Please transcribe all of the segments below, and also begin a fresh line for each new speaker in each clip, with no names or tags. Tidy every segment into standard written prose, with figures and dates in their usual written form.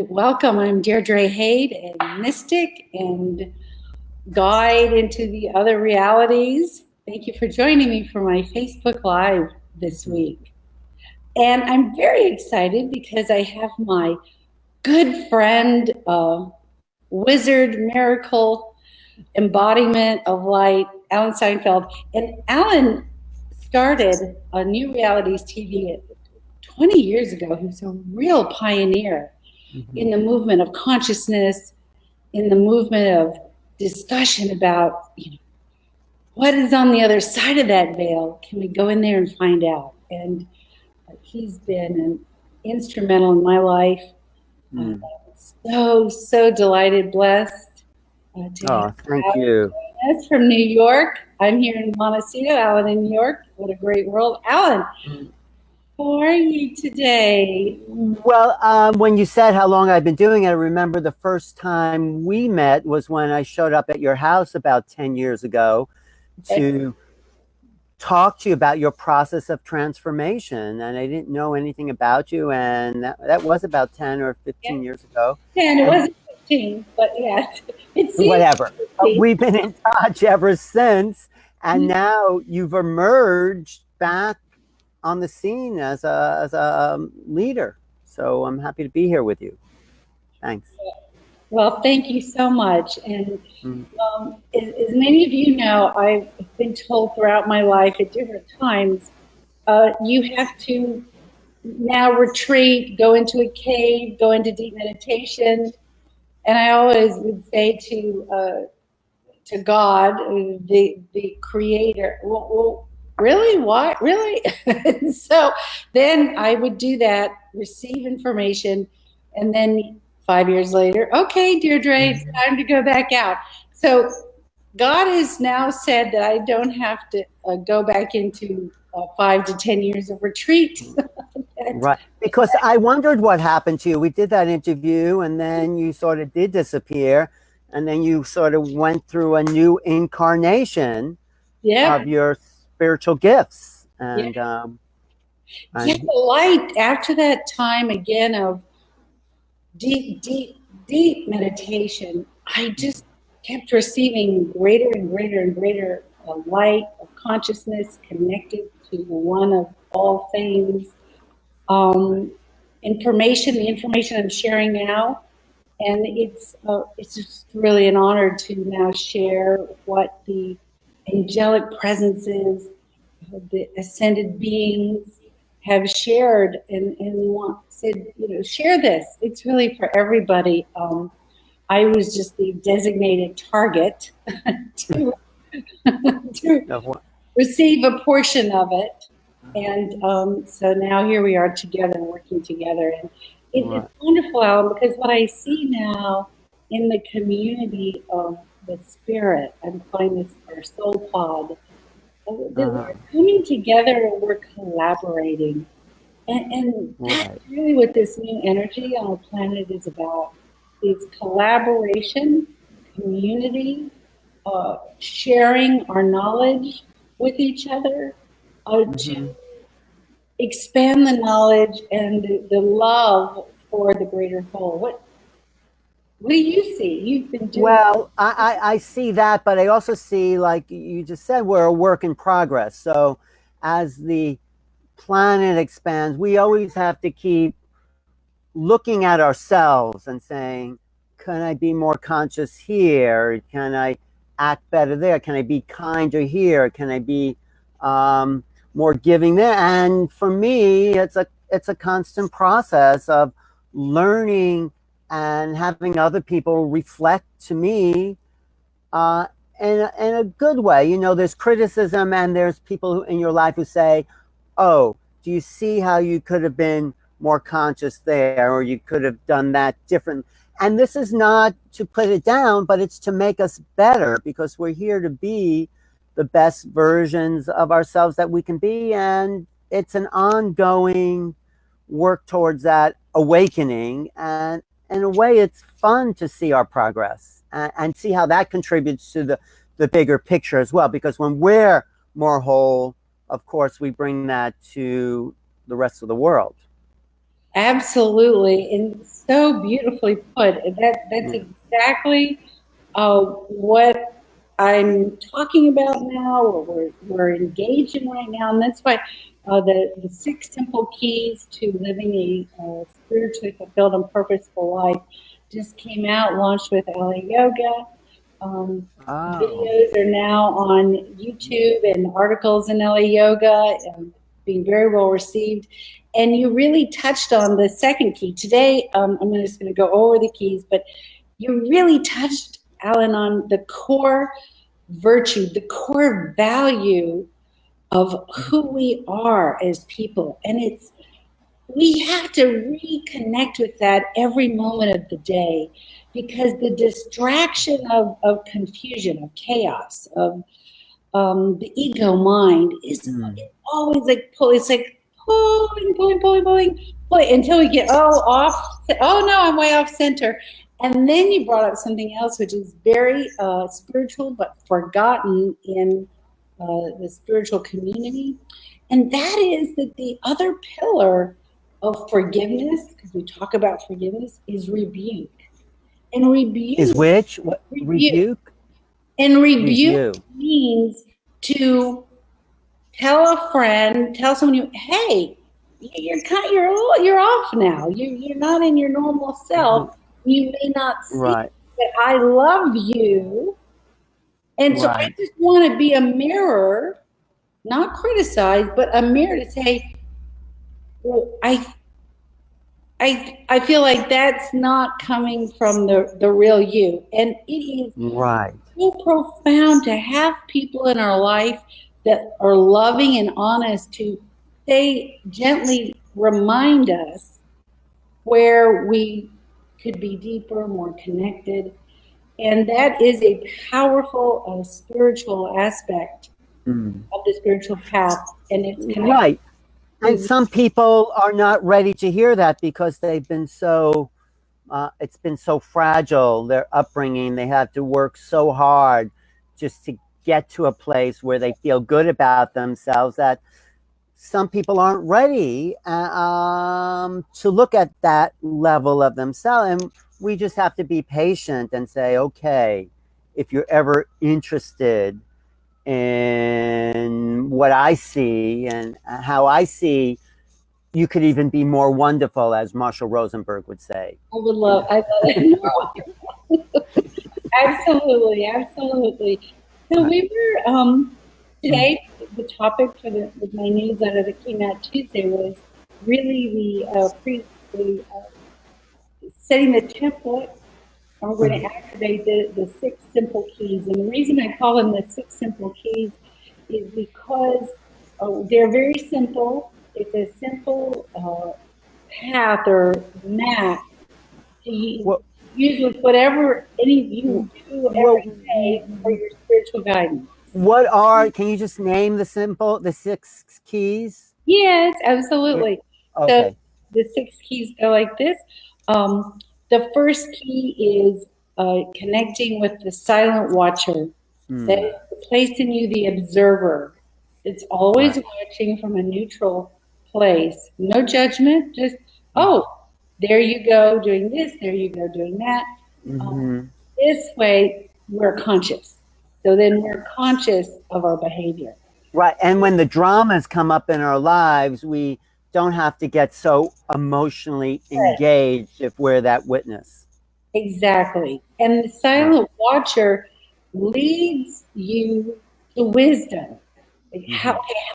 Welcome. I'm Deirdre Hade, and mystic and guide into the other realities. Thank you for joining me for my Facebook Live this week. And I'm very excited because I have my good friend, wizard, miracle, embodiment of light, Alan Steinfeld. And Alan started a New Realities TV 20 years ago. He was a real pioneer in the movement of consciousness, in the movement of discussion about, what is on the other side of that veil. Can we go in there and find out? And he's been instrumental in my life. So delighted, blessed to
thank you.
Us from New York. I'm here in Montecito, Alan in New York. What a great world. Alan, how are you today?
Well, when you said how long I've been doing it, I remember the first time we met was when I showed up at your house about 10 years ago to talk to you about your process of transformation. And I didn't know anything about you. And that was about 10 or 15 years ago.
10, it wasn't 15, but yeah.
Whatever. We've been in touch ever since. And now you've emerged back on the scene as a leader. So I'm happy to be here with you. Thanks.
Well, thank you so much. And as many of you know, I've been told throughout my life at different times, you have to now retreat, go into a cave, go into deep meditation. And I always would say to God, the creator, well, really? What? Really? So then I would do that, receive information, and then 5 years later, okay, Deirdre, it's time to go back out. So God has now said that I don't have to go back into 5 to 10 years of retreat.
Right, because I wondered what happened to you. We did that interview, and then you sort of did disappear, and then you sort of went through a new incarnation of your spiritual gifts. And
the light after that time again of deep meditation, I just kept receiving greater and greater and greater light of consciousness connected to the one of all things. Information, the information I'm sharing now, and it's just really an honor to now share what the angelic presences, the ascended beings have shared and said, share this. It's really for everybody. I was just the designated target to receive a portion of it. And so now here we are together, working together. And it's wonderful, Alan, because what I see now in the community of the spirit, I'm calling this our soul pod, that we're coming together and we're collaborating. And that's really what this new energy on the planet is about, is collaboration, community, sharing our knowledge with each other, to expand the knowledge and the love for the greater whole. What do you see? You've been doing
I see that, but I also see, like you just said, we're a work in progress. So as the planet expands, we always have to keep looking at ourselves and saying, can I be more conscious here? Can I act better there? Can I be kinder here? Can I be more giving there? And for me, it's a constant process of learning and having other people reflect to me in a good way. There's criticism, and there's people in your life who say, oh, do you see how you could have been more conscious there, or you could have done that different? And this is not to put it down, but it's to make us better, because we're here to be the best versions of ourselves that we can be. And it's an ongoing work towards that awakening. And in a way, it's fun to see our progress and see how that contributes to the bigger picture as well. Because when we're more whole, of course, we bring that to the rest of the world.
Absolutely, and so beautifully put. That's exactly what I'm talking about now, or we're engaged in right now, and that's why the 6 simple keys to living a spiritually fulfilled and purposeful life just came out, launched with LA Yoga.
Oh.
Videos are now on YouTube and articles in LA Yoga, being very well received. And you really touched on the second key. Today, I'm just going to go over the keys, but you really touched, Alan, on the core virtue, the core value of who we are as people. And we have to reconnect with that every moment of the day, because the distraction of confusion, of chaos, of the ego mind is always like it's like pulling until we get off. Oh no, I'm way off center. And then you brought up something else, which is very spiritual but forgotten in the spiritual community, and that is that the other pillar of forgiveness, because we talk about forgiveness, is rebuke. And
Is which? What?
rebuke,
Rebuke?
and rebuke
Review.
means to tell someone hey, you're off now. You're not in your normal self. You may not see
Right.
that I love you, and so I
Right.
just want to be a mirror, not criticize, but a mirror to say, well, I feel like that's not coming from the real you, and it is
Right.
so profound to have people in our life that are loving and honest to say, gently remind us where we could be deeper, more connected. And that is a powerful spiritual aspect of the spiritual path. And it's connected.
Right. And some people are not ready to hear that because they've been so, it's been so fragile, their upbringing. They have to work so hard just to get to a place where they feel good about themselves, that some people aren't ready to look at that level of themselves. And we just have to be patient and say, okay, if you're ever interested in what I see and how I see, you could even be more wonderful, as Marshall Rosenberg would say.
I love it. Absolutely, absolutely. So we were today. The topic for with my newsletter that came out Tuesday was really the setting the template. And we're going to activate the 6 simple keys. And the reason I call them the 6 simple keys is because they're very simple. It's a simple path or map to use with whatever you do every day for your spiritual guidance.
Can you just name the 6 keys?
Yes, absolutely.
Okay.
So the 6 keys go like this. The first key is connecting with the silent watcher. That is the place in you, the observer. It's always watching from a neutral place. No judgment, just, there you go doing this, there you go doing that. This way, we're conscious. So then we're conscious of our behavior.
Right. And when the dramas come up in our lives, we don't have to get so emotionally engaged if we're that witness.
Exactly. And the silent watcher leads you to wisdom. Like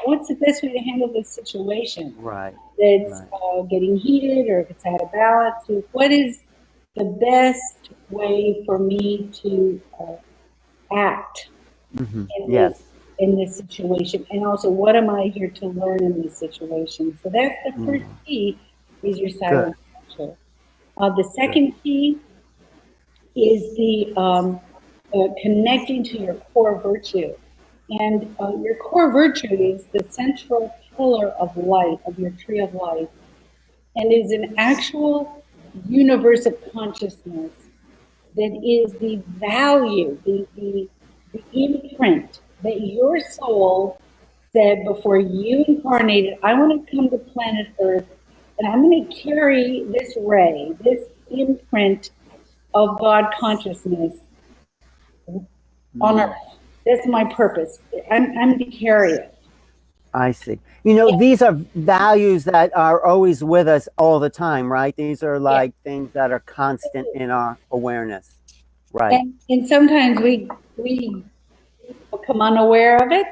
what's the best way to handle this situation?
Right.
That's getting heated, or if it's out of balance. So what is the best way for me to act in this situation? And also, what am I here to learn in this situation? So that's the first key, is your silent watcher. The second key is the connecting to your core virtue. And your core virtue is the central pillar of life, of your tree of life, and is an actual universe of consciousness that is the value, the imprint that your soul said before you incarnated, I want to come to planet Earth and I'm going to carry this ray, this imprint of God consciousness on earth. That's my purpose. I'm to carry it.
I see. You know, these are values that are always with us all the time, right? These are like things that are constant in our awareness. Right.
And sometimes we become unaware of it.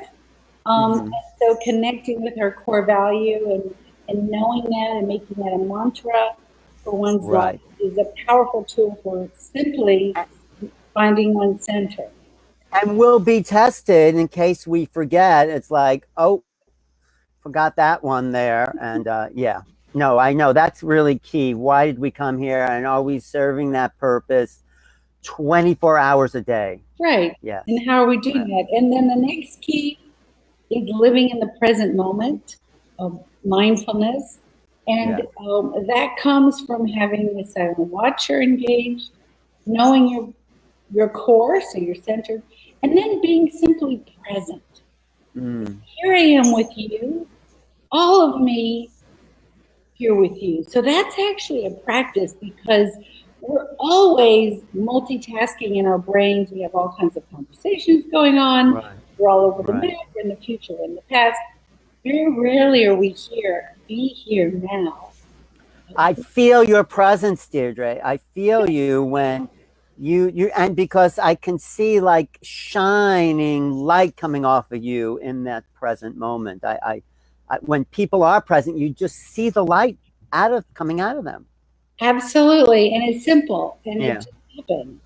And so connecting with our core value and knowing that and making that a mantra for one's life is a powerful tool for simply finding one's center.
And will be tested in case we forget. It's like, oh, forgot that one there. And yeah, no, I know that's really key. Why did we come here? And are we serving that purpose 24 hours a day?
Right.
Yes.
And how are we doing that? And then the next key is living in the present moment of mindfulness. And that comes from having the silent watcher engaged, knowing your core, so you're centered, and then being simply present. Here I am with you, all of me here with you. So that's actually a practice because we're always multitasking in our brains. We have all kinds of conversations going on. We're all over the map, we're in the future, in the past. Very rarely are we here. Be here now.
I feel your presence, Deirdre. I feel you when you and because I can see like shining light coming off of you in that present moment. I when people are present, you just see the light coming out of them.
Absolutely, and it's simple, and it just happens.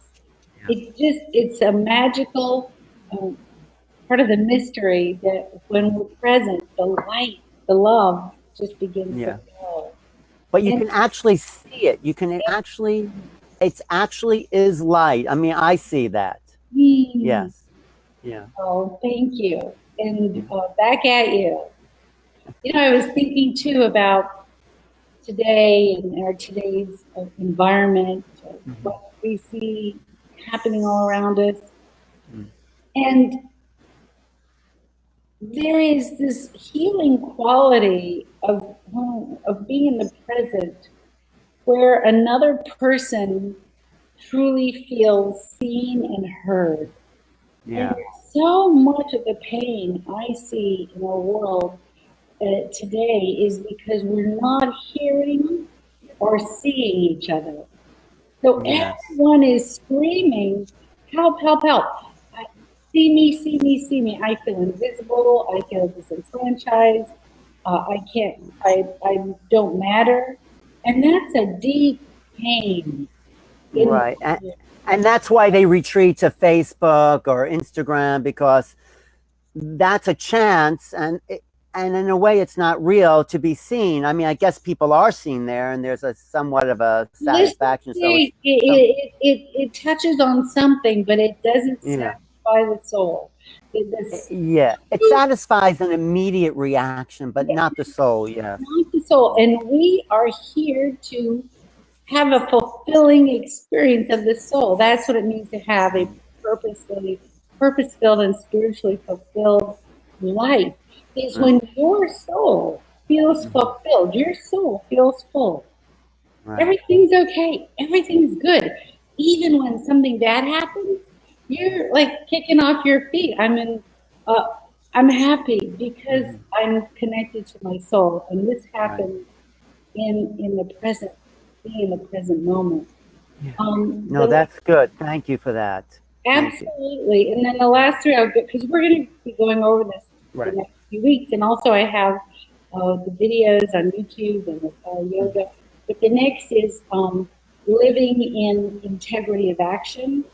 It's a magical part of the mystery that when we're present, the light, the love just begins to flow.
But you can actually see it. You can actually, it actually is light. I mean, I see that. Yes. Yeah.
Oh, thank you. And back at you. You know, I was thinking too about today and our today's environment, what we see happening all around us. And there is this healing quality of being in the present where another person truly feels seen and heard. And so much of the pain I see in our world today is because we're not hearing or seeing each other. So everyone is screaming, help, help, help. See me, see me, see me. I feel invisible. I feel disenfranchised. I don't matter. And that's a deep pain.
Right. And that's why they retreat to Facebook or Instagram, because that's a chance. And in a way, it's not real to be seen. I mean, I guess people are seen there, and there's a somewhat of a satisfaction.
It touches on something, but it doesn't satisfy the soul.
It satisfies an immediate reaction, but not the soul. Not
the soul. And we are here to have a fulfilling experience of the soul. That's what it means to have a purpose-filled and spiritually fulfilled life. Is when your soul feels fulfilled, your soul feels full. Everything's okay. Everything's good. Even when something bad happens, you're like kicking off your feet. I'm happy because I'm connected to my soul, and this happened in the present, being in the present moment.
No, that's good. Thank you for that.
Absolutely. And then the last three, because we're going to be going over this the next few weeks, and also I have the videos on YouTube and yoga. But the next is living in integrity of action,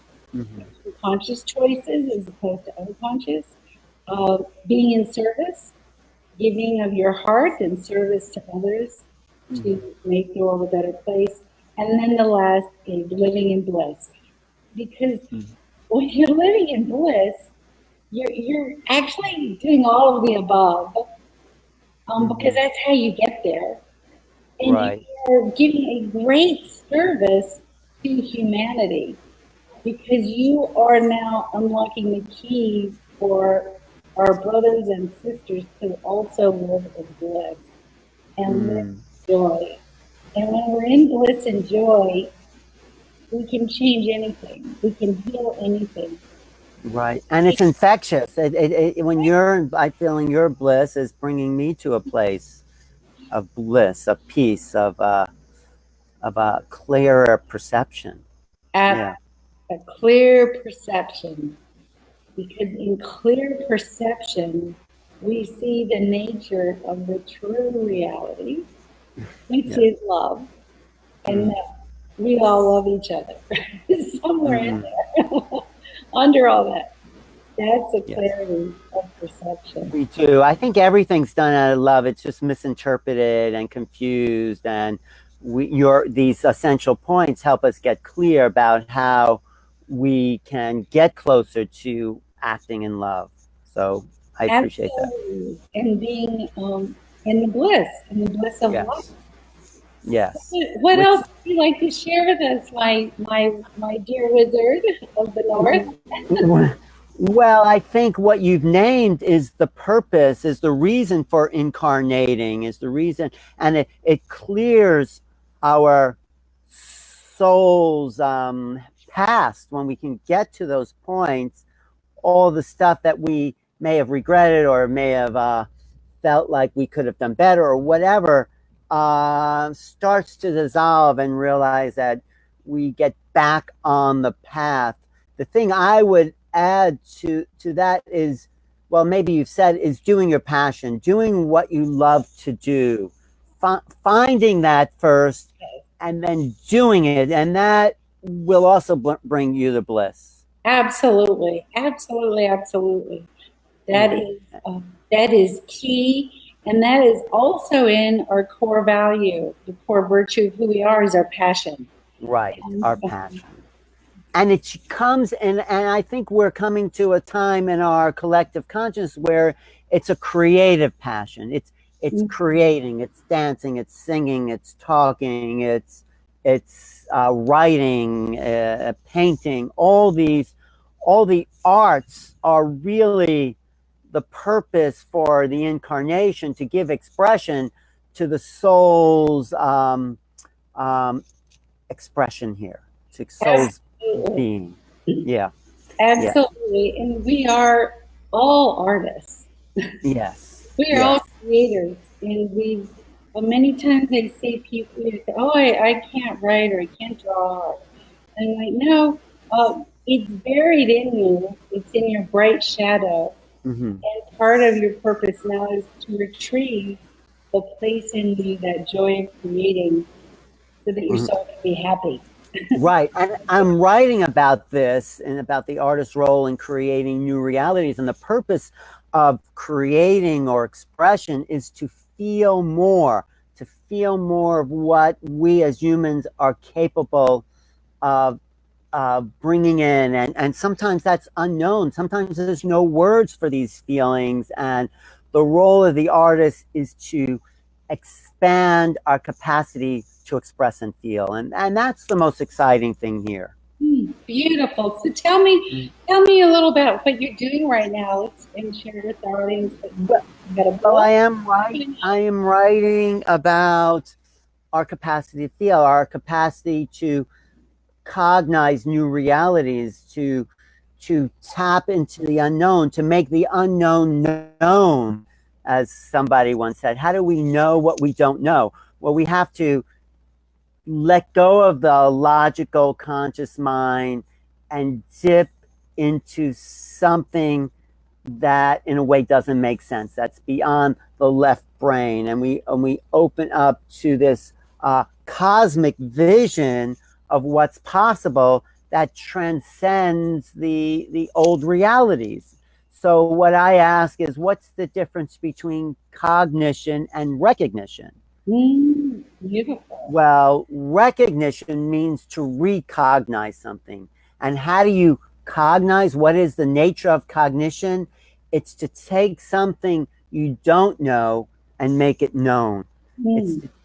conscious choices as opposed to unconscious, being in service, giving of your heart and service to others to make the world a better place. And then the last is living in bliss. Because when you're living in bliss, you're actually doing all of the above, because that's how you get there. And you're giving a great service to humanity, because you are now unlocking the key for our brothers and sisters to also live in bliss and live in joy And when we're in bliss and joy, we can change anything. We can heal anything.
Right. And it's infectious. When I feeling your bliss is bringing me to a place of bliss, of peace, of a clearer perception.
At
Yeah.
a clear perception. Because in clear perception, we see the nature of the true reality, which is love, and that we all love each other. Somewhere in there, under all that. That's a clarity of perception.
Me too. I think everything's done out of love. It's just misinterpreted and confused, and these essential points help us get clear about how we can get closer to acting in love. So I appreciate
Absolutely. And being in the bliss of
that.
love.
Yes.
What else would you like to share with us, my dear wizard of the North?
Well, I think what you've named is the purpose, is the reason for incarnating, is the reason, and it clears our soul's past when we can get to those points. All the stuff that we may have regretted or may have felt like we could have done better or whatever starts to dissolve, and realize that we get back on the path. The thing I would add to that is, well, maybe you've said, is doing your passion, doing what you love to do, finding that first, and then doing it, and that will also bring you the bliss.
Absolutely, absolutely, absolutely. That is key, and that is also in our core value. The core virtue of who we are is our passion.
Right, our passion. And it comes in, and I think we're coming to a time in our collective consciousness where it's a creative passion. It's creating, it's dancing, it's singing, it's talking, it's writing, painting. All the arts are really the purpose for the incarnation, to give expression to the soul's expression here, to soul's being. Yeah.
Absolutely. Yeah. And we are all artists.
Yes.
We are all creators. And many times I see people say, oh, I can't write, or I can't draw. And I'm like, no, it's buried in you. It's in your bright shadow. And part of your purpose now is to retrieve the place in you, that joy of creating, so that your soul can be happy.
Right. And I'm writing about this, and about the artist's role in creating new realities. And the purpose of creating or expression is to feel more of what we as humans are capable of bringing in. And sometimes that's unknown. Sometimes there's no words for these feelings. And the role of the artist is to expand our capacity to express and feel, and that's the most exciting thing here.
Beautiful. So tell me a little about what you're doing right now, and share with our audience.
Well, I am writing about our capacity to feel, our capacity to cognize new realities, to tap into the unknown, to make the unknown known. As somebody once said, how do we know what we don't know? Well, we have to let go of the logical conscious mind and dip into something that in a way doesn't make sense, that's beyond the left brain, and we open up to this cosmic vision of what's possible that transcends the old realities. So what I ask is, what's the difference between cognition and recognition?
Beautiful.
Well, recognition means to recognize something. And how do you cognize? What is the nature of cognition? It's to take something you don't know and make it known.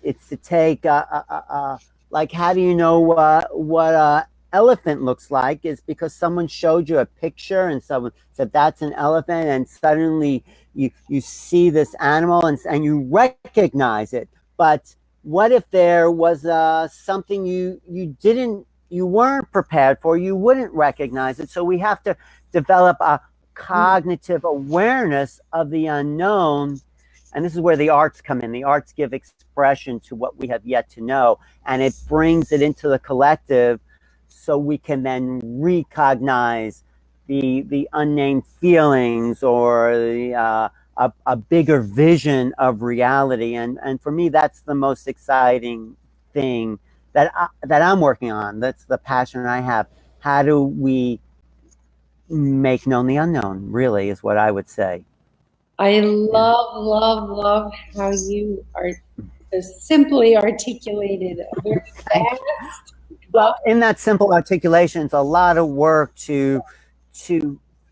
It's to take, like, how do you know what an elephant looks like? Is because someone showed you a picture and someone said that's an elephant, and suddenly you see this animal and you recognize it. But what if there was something you weren't prepared for, you wouldn't recognize it. So we have to develop a cognitive awareness of the unknown. And this is where the arts come in. The arts give expression to what we have yet to know, and it brings it into the collective so we can then recognize the unnamed feelings or a bigger vision of reality. And for me, that's the most exciting thing that I'm working on. That's the passion I have. How do we make known the unknown, really, is what I would say.
I
Yeah.
love how you are so simply articulated, very
Thank you.
fast.
Well, in that simple articulation, it's a lot of work to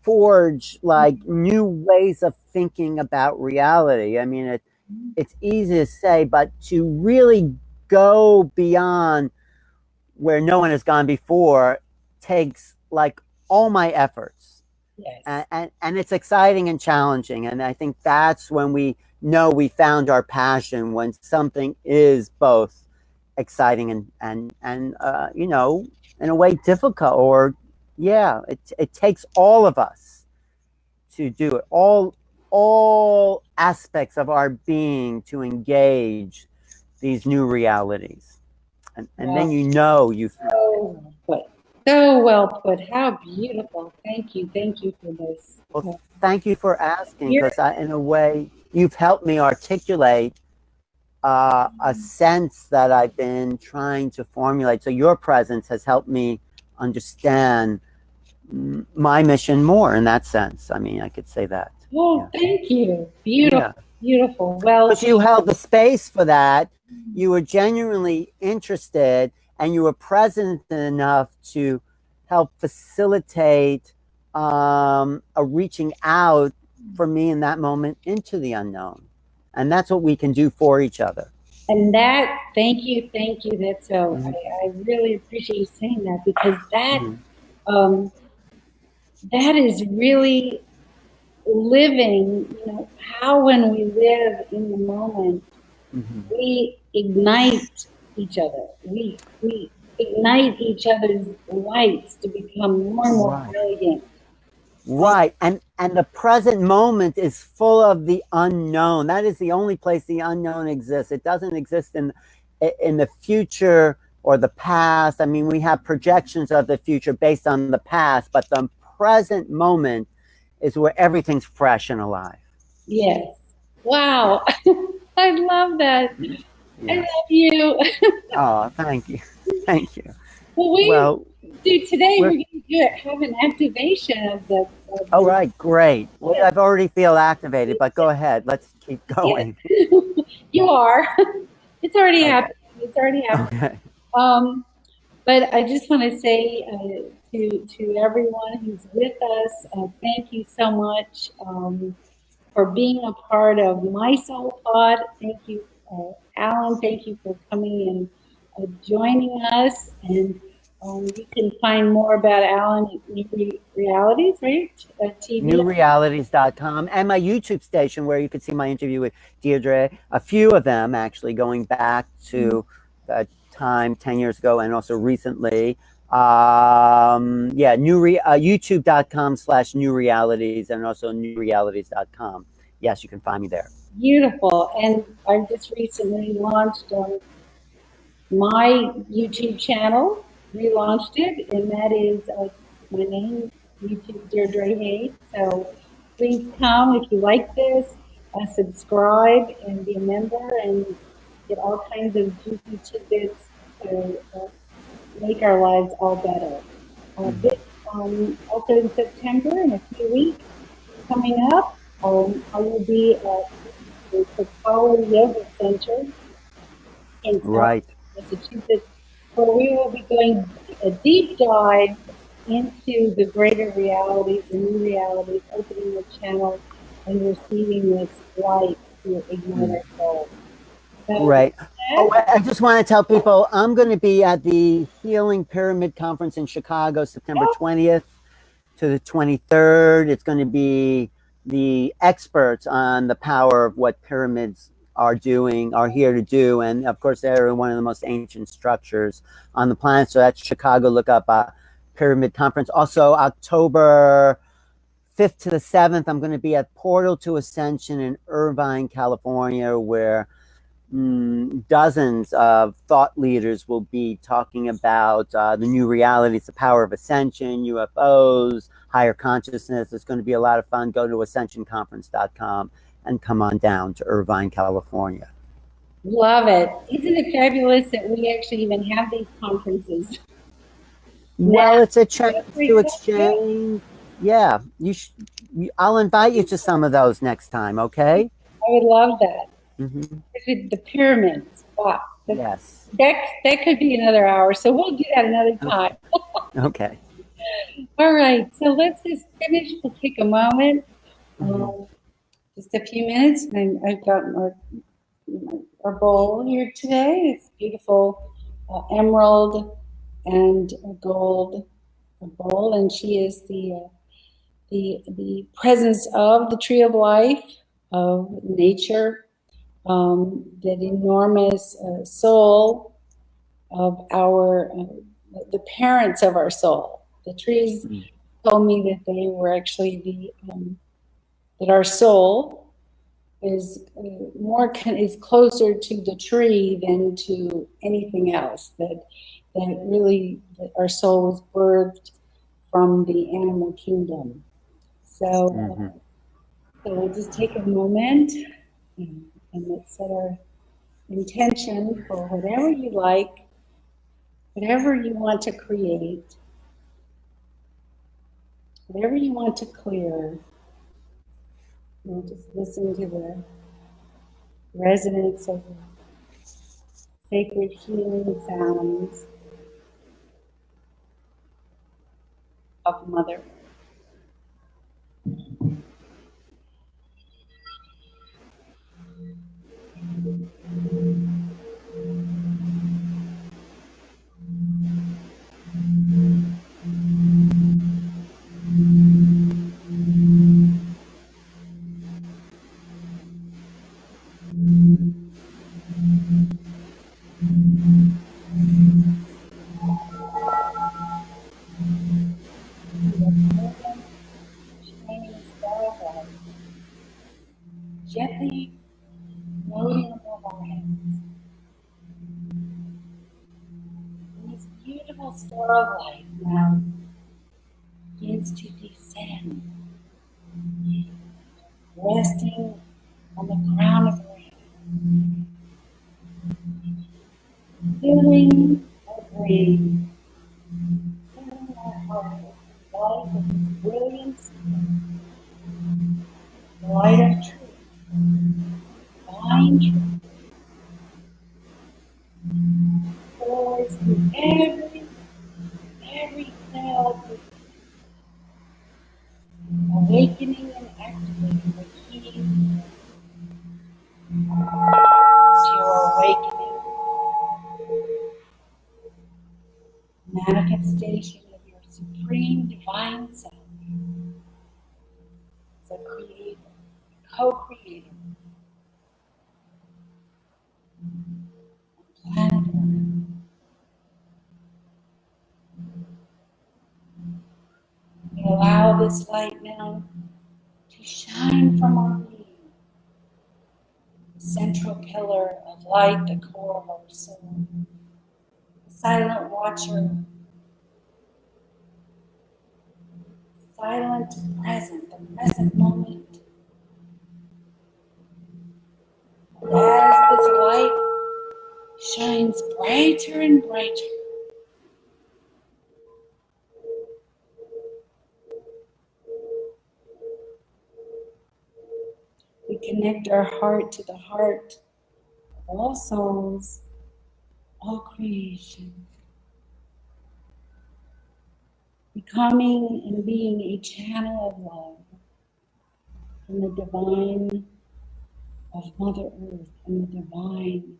forge like new ways of thinking about reality. I mean, it's easy to say, but to really go beyond where no one has gone before takes like all my efforts.
Yes.
And it's exciting and challenging. And I think that's when we know we found our passion, when something is both exciting and you know, in a way difficult, or yeah, it takes all of us to do it, all aspects of our being to engage these new realities. And then
Well,
you know you
so well put. So well put. How beautiful. Thank you. Thank you for this.
well, thank you for asking,
You're,
because in a way you've helped me articulate a sense that I've been trying to formulate. So your presence has helped me understand my mission more in that sense. I mean, I could say that.
oh,
Yeah.
thank you. Beautiful.
Yeah.
Beautiful. Well,
But you held the space for that. You were genuinely interested, and you were present enough to help facilitate a reaching out for me in that moment into the unknown. And that's what we can do for each other.
and that, thank you. Thank you. That's so, I really appreciate you saying that, because um, that is really living, you know, how when we live in the moment, we ignite each other. We ignite each other's lights to become more and more brilliant.
Right. And the present moment is full of the unknown. That is the only place the unknown exists. It doesn't exist in the future or the past. I mean, we have projections of the future based on the past, but the present moment is where everything's fresh and alive.
Yes. Wow. I love that.
Yeah.
I love you.
Oh, thank you. Thank you.
Well, today we're going to have an activation of the.
Oh, right. Great. Well, I've already feel activated, but go ahead. Let's keep going.
You are. It's already happening. It's already happening.
Okay.
But I just want to say to everyone who's with us, thank you so much for being a part of my Soul Pod. Thank you, Alan. Thank you for coming and joining us. And you can find more about Alan at New Realities, right? TV.
NewRealities.com, and my YouTube station, where you can see my interview with Deirdre, a few of them actually going back to the time 10 years ago and also recently. YouTube.com/NewRealities and also NewRealities.com. Yes, you can find me there.
Beautiful. And I just recently launched my YouTube channel, relaunched it, and that is my name, YouTube Deirdre Hade. So please come if you like this, subscribe and be a member and get all kinds of juicy tidbits to make our lives all better. Also in September, in a few weeks coming up, I will be at the Sakala Yoga Center in Massachusetts, where we will be doing a deep dive into the greater realities, the new realities, opening the channel and receiving this light to ignite our soul.
Right. Oh, I just want to tell people I'm going to be at the Healing Pyramid Conference in Chicago, September 20th to the 23rd. It's going to be the experts on the power of what pyramids are here to do. And of course, they're one of the most ancient structures on the planet. So that's Chicago. Look up Pyramid Conference. Also, October 5th to the 7th, I'm going to be at Portal to Ascension in Irvine, California, where dozens of thought leaders will be talking about the new realities, the power of ascension, UFOs, higher consciousness. It's going to be a lot of fun. Go to ascensionconference.com and come on down to Irvine, California.
Love it. Isn't it fabulous that we actually even have these conferences?
Well, it's a chance to exchange. Yeah, I'll invite you to some of those next time, okay?
I would love that.
Mm-hmm.
The pyramids. Wow.
Yes.
That could be another hour, so we'll do that another time.
Okay.
All right, so let's just finish. We'll take a moment, just a few minutes. And I've got our bowl here today. It's beautiful emerald and gold bowl, and she is the presence of the tree of life, of nature, that enormous soul of our the parents of our soul. The trees told me that they were actually that our soul is is closer to the tree than to anything else. That really our soul was birthed from the animal kingdom. So, so we'll just take a moment and let's set our intention for whatever you like, whatever you want to create, whatever you want to clear. We'll just listen to the resonance of the sacred healing sounds of Mother. Gently floating above our heads. And this beautiful star of light now begins to descend, resting on the crown of our head, filling our brain, filling our heart with light of its brilliance, the light of truth, divine truth. Pours through every cell, awakening and activating the keys to your awakening, manifestation of your supreme divine self as a creator, co-creator on planet Earth. We allow this light now to shine from our being, the central pillar of light, the core of our soul, the silent watcher, silent present, the present moment. And as this light shines brighter and brighter, we connect our heart to the heart of all souls, all creation, becoming and being a channel of love from the divine of Mother Earth and the divine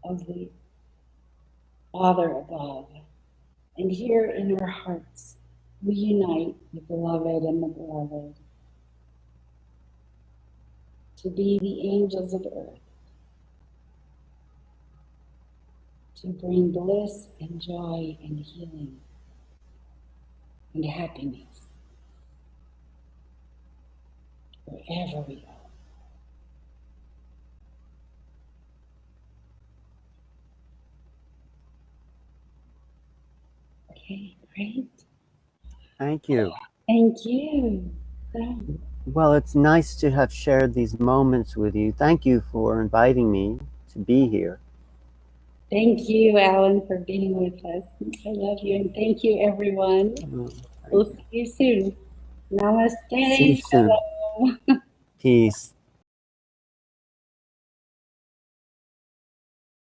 of the Father above. And here in our hearts, we unite the beloved and the beloved to be the angels of Earth, to bring bliss and joy and healing and happiness wherever we go. Okay, great.
Thank you.
Thank you.
Well, it's nice to have shared these moments with you. Thank you for inviting me to be here.
Thank you, Alan, for being with us. I love you, and thank you, everyone. We'll see you soon. Namaste.
See you soon.
Shalom.
Peace.